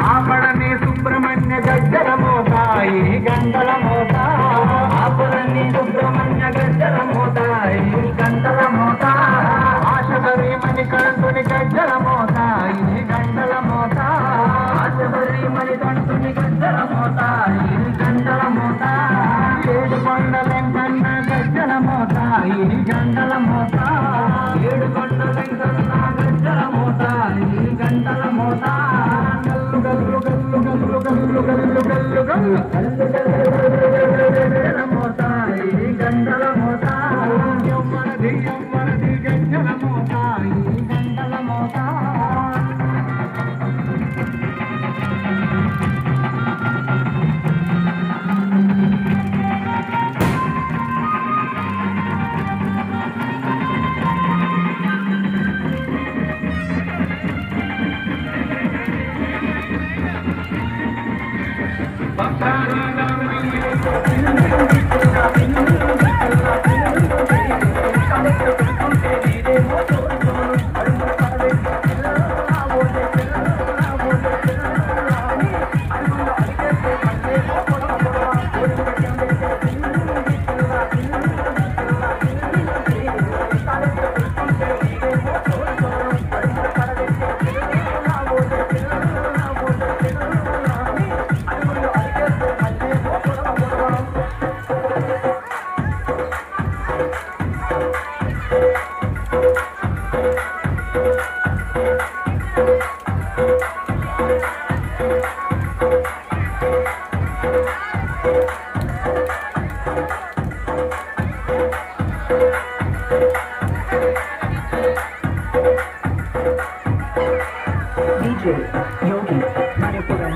ఆపడని సుబ్రహ్మణ్య గజ్జల మోతాయి గంటల మోత ఆపడని సుబ్రహ్మణ్య గజ్జల మోతాయి గంటల మోత ఆశబరి మణికంఠుని గజ్జల మోతాయి గంటల మోత ఆశబరి మణికంఠుని గజ్జల మోతాయి గంటల మోత ఏడు కొండ వెంకన్న గజ్జల మోతాయి గంటల మోత ఏడు కొండ వెంకన్న గజ్జల మోతాయి గంటల మోత గల్లు గల్లు గల్లు గల్లు గల్లు గల్లు గల్లు గల్లు మోతాయి గంటల మోత యమ్మనది యమ్మనది గజ్జల మోతాయి గంటల మోత DJ Yogi Manipuram.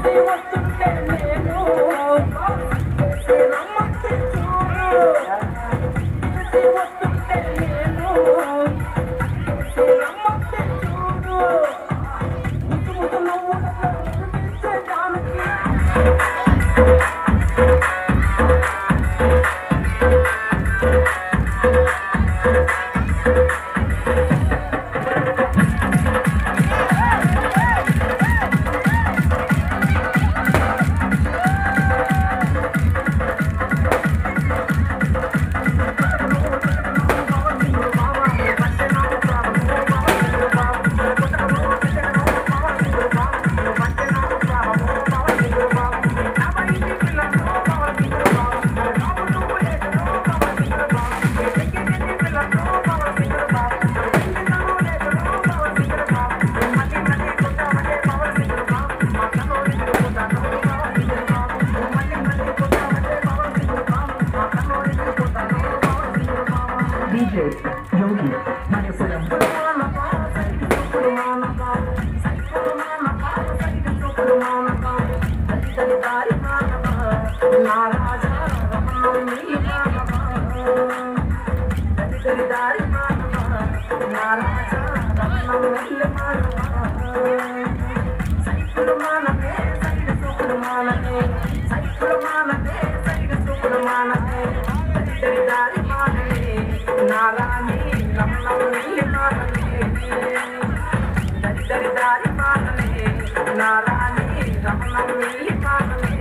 DJ Yogi Manipuram. నారాని నమ్మల్ని మానలే దరి దారి మానలే నారాని నమ్మల్ని మానలే